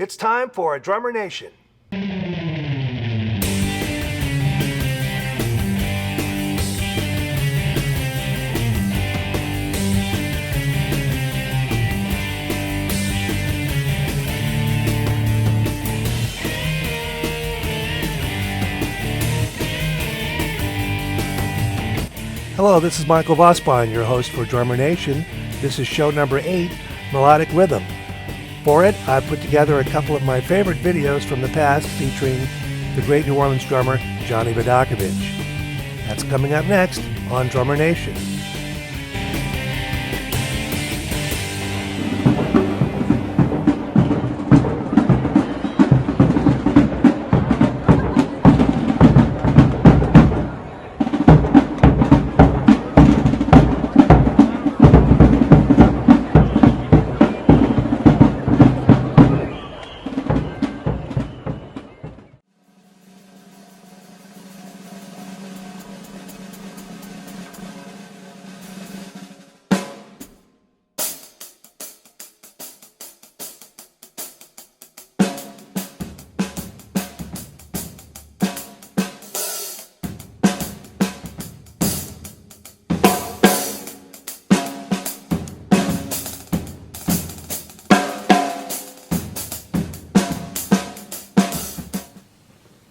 It's time for a Drummer Nation. Hello, this is Michael Vosbine, your host for Drummer Nation. This is show number 8, Melodic Rhythm. For it, I've put together a couple of my favorite videos from the past featuring the great New Orleans drummer, Johnny Vidacovich. That's coming up next on Drummer Nation.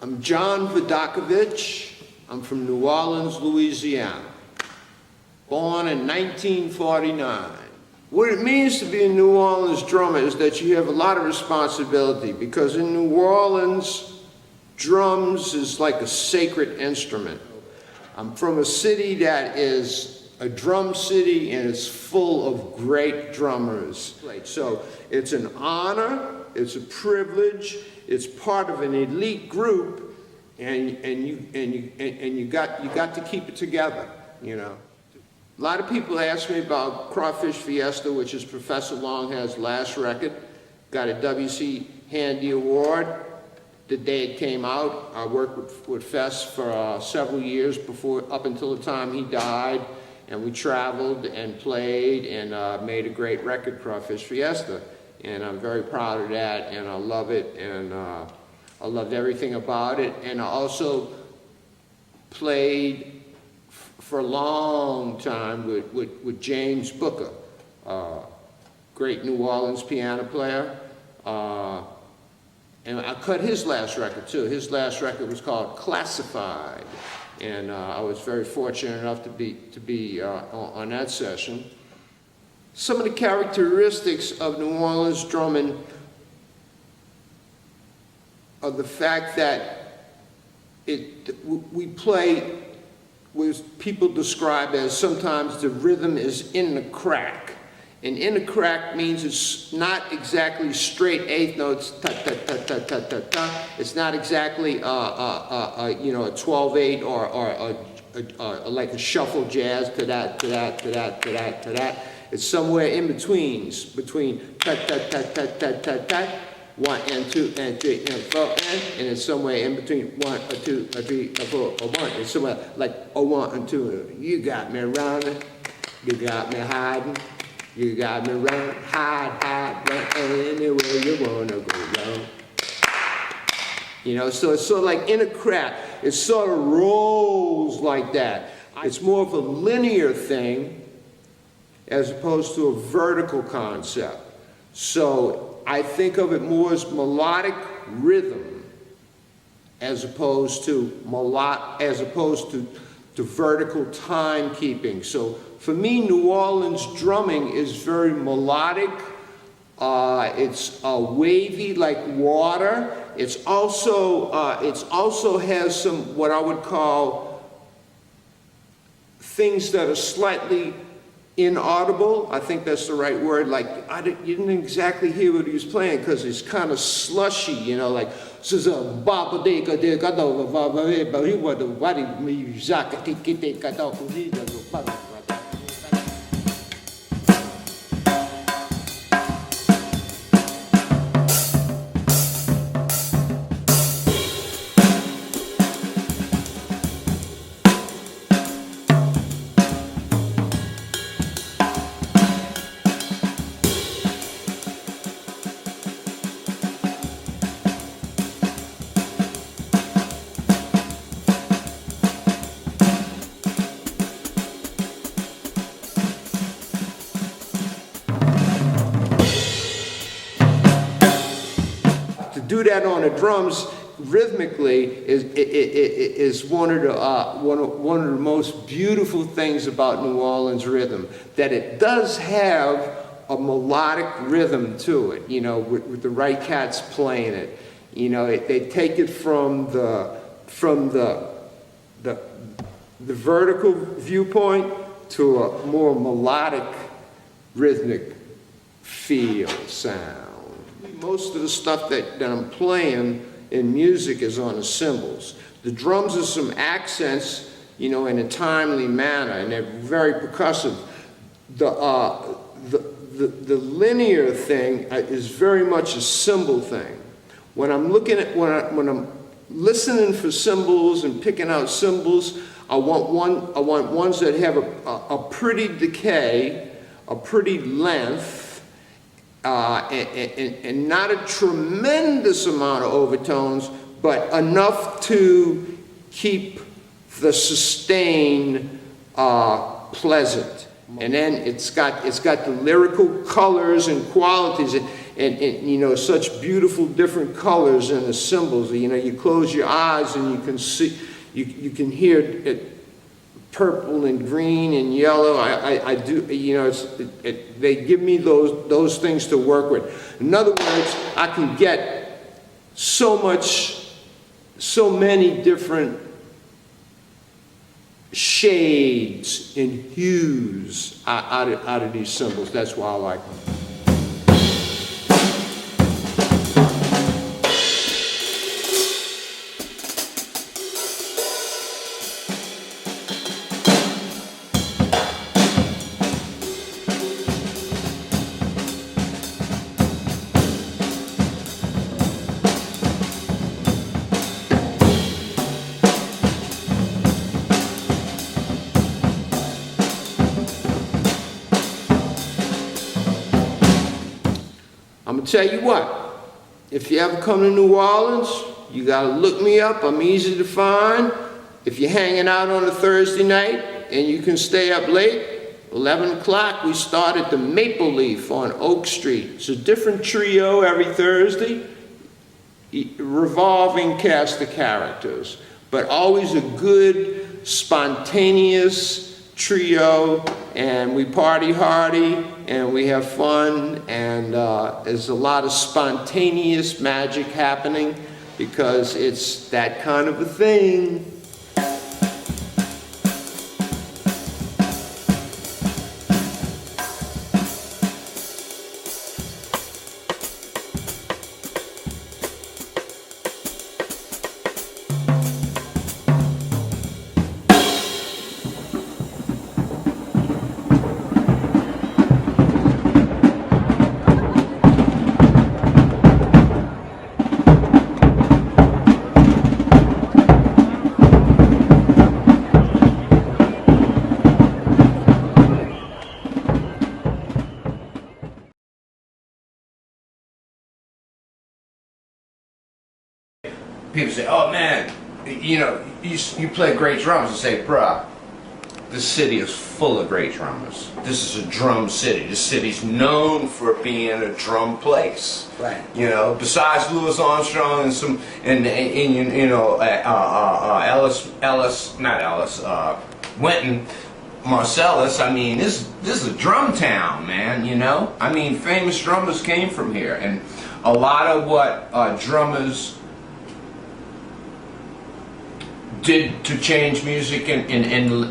I'm John Vidacovich. I'm from New Orleans, Louisiana. Born in 1949. What it means to be a New Orleans drummer is that you have a lot of responsibility, because in New Orleans, drums is like a sacred instrument. I'm from a city that is a drum city, and it's full of great drummers. So it's an honor, it's a privilege, it's part of an elite group, and you got to keep it together, you know. A lot of people ask me about Crawfish Fiesta, which is Professor Longhair's last record. Got a W.C. Handy Award the day it came out. I worked with Fess for several years up until the time he died, and we traveled and played and made a great record, Crawfish Fiesta. And I'm very proud of that, and I love it, and I loved everything about it. And I also played for a long time with James Booker, great New Orleans piano player. And I cut his last record too. His last record was called Classified, and I was very fortunate enough to be on that session. Some of the characteristics of New Orleans drumming are the fact that we play what people describe as sometimes the rhythm is in the crack. And in the crack means it's not exactly straight eighth notes, ta ta ta ta ta ta ta. It's not exactly you know, a 12/8 or like a shuffle jazz to that to that to that to that to that. It's somewhere in between ta ta ta ta ta ta ta, 1 and 2 and 3 and 4 and it's somewhere in between 1 or 2 or 3 or 4 or 1. It's somewhere like a 1 and 2. You got me running, you got me hiding, you got me running, hide, run anywhere you wanna go, yo. You know, so it's sort of like in a crack. It sort of rolls like that. It's more of a linear thing as opposed to a vertical concept. So I think of it more as melodic rhythm as opposed to vertical timekeeping. So for me, New Orleans drumming is very melodic. It's wavy like water. It's also has some what I would call things that are slightly inaudible. I think that's the right word. Like you didn't exactly hear what he was playing because it's kind of slushy, you know, like do that on the drums rhythmically is one of the most beautiful things about New Orleans rhythm, that it does have a melodic rhythm to it, you know, with the right cats playing it. You know, they take it from the vertical viewpoint to a more melodic, rhythmic feel, sound. Most of the stuff that I'm playing in music is on the cymbals. The drums are some accents, you know, in a timely manner, and they're very percussive. The linear thing is very much a cymbal thing. When I'm looking at, when I'm listening for cymbals and picking out cymbals, I want ones that have a pretty decay, a pretty length, and not a tremendous amount of overtones, but enough to keep the sustain pleasant. And then it's got the lyrical colors and qualities, and you know, such beautiful different colors in the cymbals. You know, you close your eyes and you can see, you can hear it, purple and green and yellow. I do, you know, they give me those things to work with. In other words, I can get so many different shades and hues out of these cymbals. That's why I like them. I'm gonna tell you what, if you ever come to New Orleans, you gotta look me up. I'm easy to find. If you're hanging out on a Thursday night and you can stay up late, 11 o'clock, we start at the Maple Leaf on Oak Street. It's a different trio every Thursday, revolving cast of characters, but always a good, spontaneous trio, and we party hardy, and we have fun, and there's a lot of spontaneous magic happening because it's that kind of a thing. People say, oh man, you know, you play great drums. I say, bruh, this city is full of great drummers. This is a drum city. This city's known for being a drum place. Right. You know, besides Louis Armstrong and some, and you know, Wynton Marsalis. I mean, this is a drum town, man. You know, I mean, famous drummers came from here, and a lot of what drummers did to change music in the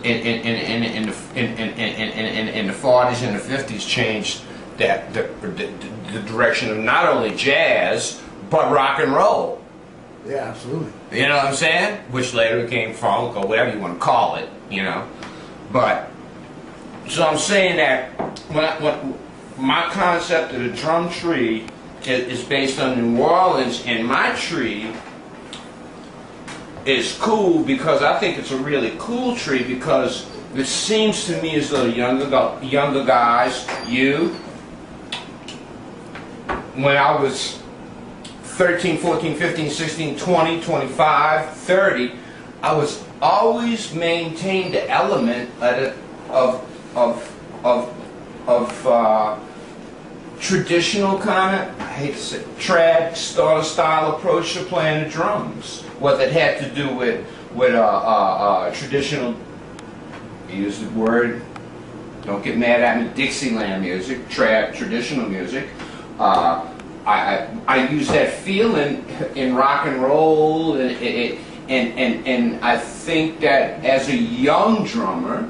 40s and the 50s changed that the direction of not only jazz but rock and roll. Yeah, absolutely. You know what I'm saying? Which later became funk or whatever you want to call it. You know, but so I'm saying that when my concept of the drum tree is based on New Orleans, and my tree is cool because I think it's a really cool tree, because it seems to me as though younger guys, you, when I was 13, 14, 15, 16, 20, 25, 30, I was always maintained the element of traditional kind of hate to say, trad sort of style approach to playing the drums. Whether it had to do with traditional, use the word, don't get mad at me, Dixieland music, trad, traditional music. I use that feeling in rock and roll, and I think that as a young drummer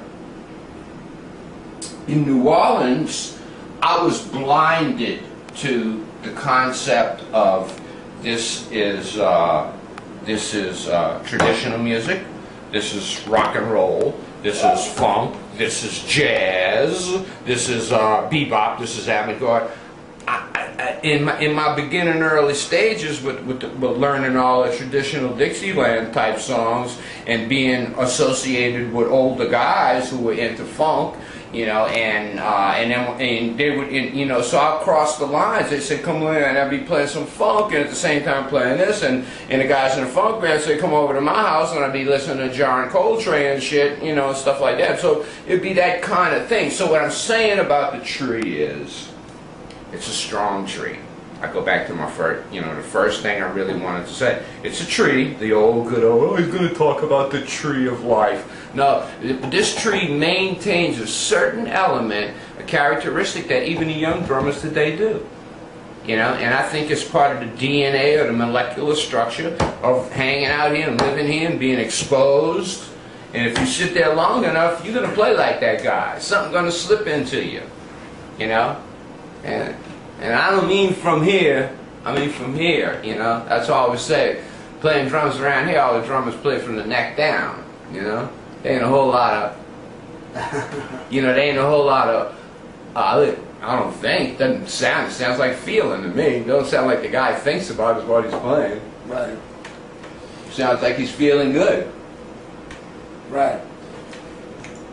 in New Orleans, I was blinded to the concept of this is traditional music, this is rock and roll, this is funk, this is jazz, this is bebop, this is avant-garde. In my beginning early stages with learning all the traditional Dixieland type songs and being associated with older guys who were into funk, you know, and they would, you know, so I crossed the lines. They said, come in, and I'd be playing some funk, and at the same time playing this, and the guys in the funk band said, come over to my house, and I'd be listening to John Coltrane and shit, you know, stuff like that. So it'd be that kind of thing. So what I'm saying about the tree is, it's a strong tree. I go back to my first, you know, the first thing I really wanted to say. It's a tree, the old good old, oh, he's going to talk about the tree of life. No, this tree maintains a certain element, a characteristic that even the young drummers today do. You know, and I think it's part of the DNA or the molecular structure of hanging out here and living here and being exposed. And if you sit there long enough, you're going to play like that guy. Something's going to slip into you, you know. And I don't mean from here, I mean from here, you know. That's all I always say. Playing drums around here, all the drummers play from the neck down, you know. There ain't a whole lot of, you know, there ain't a whole lot of, I don't think, doesn't sound, it sounds like feeling to me. It doesn't sound like the guy thinks about is what he's playing. Right. Sounds like he's feeling good. Right.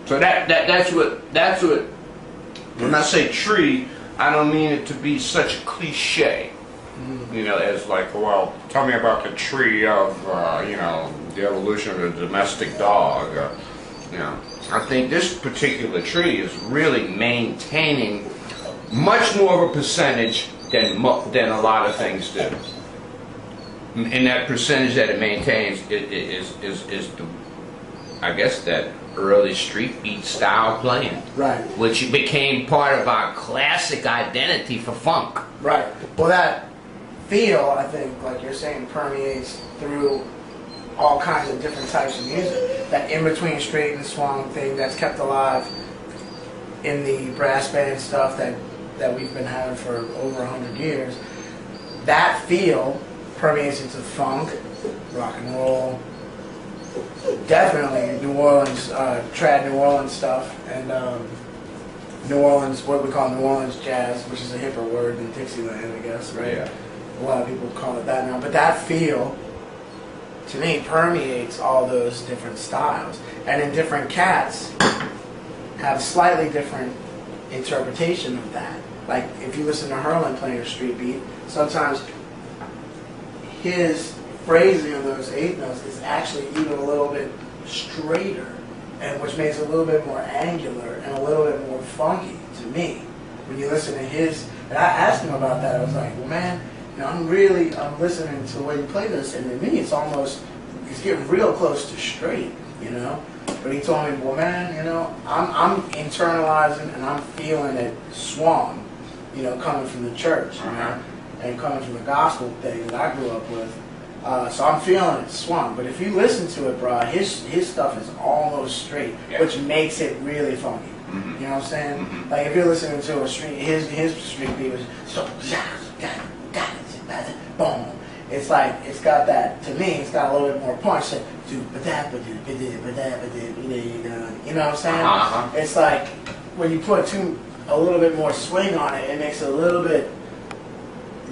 So that's what, when I say tree, I don't mean it to be such a cliche, you know, as like, well, tell me about the tree of, you know, the evolution of the domestic dog. You know, I think this particular tree is really maintaining much more of a percentage than a lot of things do. And that percentage that it maintains is the, I guess, that early street beat style playing, Right. which became part of our classic identity for funk. Right. Well, that feel, I think, like you're saying, permeates through all kinds of different types of music. That in-between straight and swung thing that's kept alive in the brass band stuff that we've been having for over 100 years. That feel permeates into funk, rock and roll, definitely New Orleans, trad New Orleans stuff, and New Orleans, what we call New Orleans jazz, which is a hipper word than Dixieland, I guess, right? Yeah. A lot of people call it that now. But that feel, to me, permeates all those different styles. And in different cats have slightly different interpretation of that. Like, if you listen to Herlin playing a street beat, sometimes his phrasing of those eighth notes is actually even a little bit straighter, and which makes it a little bit more angular and a little bit more funky to me. When you listen to his, and I asked him about that, I was like, well, man, you know, I'm listening to the way you play this, and to me, it's getting real close to straight, you know. But he told me, well, man, you know, I'm internalizing and I'm feeling it swung, you know, coming from the church, you know, and coming from the gospel thing that I grew up with. So I'm feeling it swung. But if you listen to it, bro, his stuff is almost straight, which makes it really funky. You know what I'm saying? Like if you're listening to a street, his street beat was so boom. It's like it's got that. To me, it's got a little bit more punch. Like, you know what I'm saying? It's like when you put a little bit more swing on it, it makes it a little bit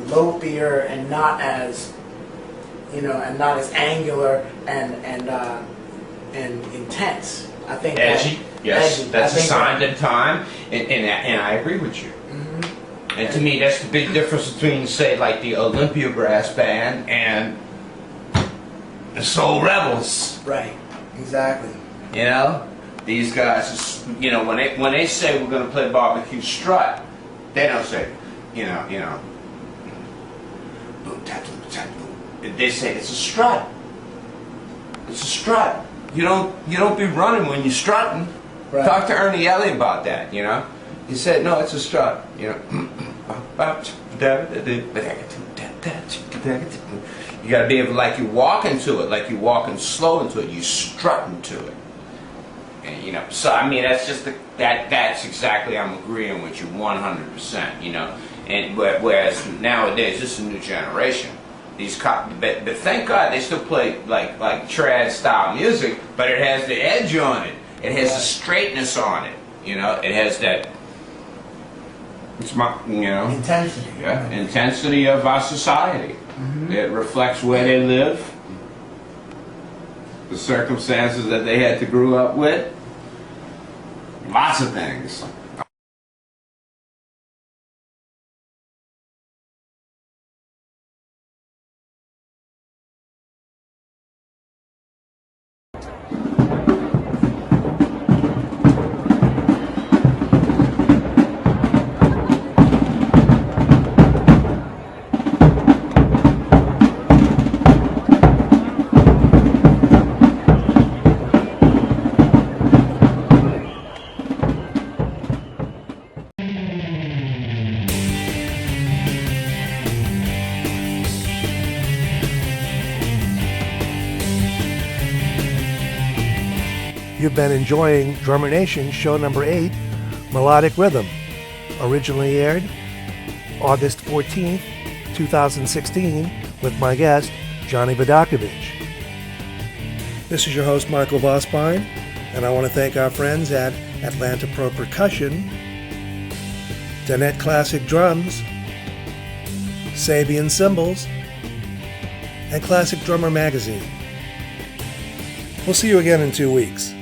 lopier and not as, you know, and not as angular and intense. I think Edgy, yes, edgy. that's a sign of the time, and I agree with you. And to me, that's the big difference between, say, like the Olympia Brass Band and the Soul Rebels. Right, exactly. You know, these guys, you know, when they say we're going to play Barbecue Strut, they don't say, you know, They say it's a strut. It's a strut. You don't be running when you're strutting. Right. Talk to Ernie Elliott about that, you know. He said, no, it's a strut, you know. You gotta be able, like you're walking to it, like you're walking slow into it, you're strutting to it. And, you know, so I mean, that's just that's exactly, I'm agreeing with you 100%, you know. And whereas nowadays, this is a new generation. But thank God they still play like trad style music, but it has the edge on it. It has the straightness on it. You know, it has that. It's my, you know, Intensity. yeah, intensity of our society. Mm-hmm. It reflects where they live, the circumstances that they had to grow up with. Lots of things. You've been enjoying Drummer Nation show number 8, Melodic Rhythm, originally aired August 14th, 2016, with my guest, Johnny Vidacovich. This is your host, Michael Vosspine, and I want to thank our friends at Atlanta Pro Percussion, Danette Classic Drums, Sabian Cymbals, and Classic Drummer Magazine. We'll see you again in 2 weeks.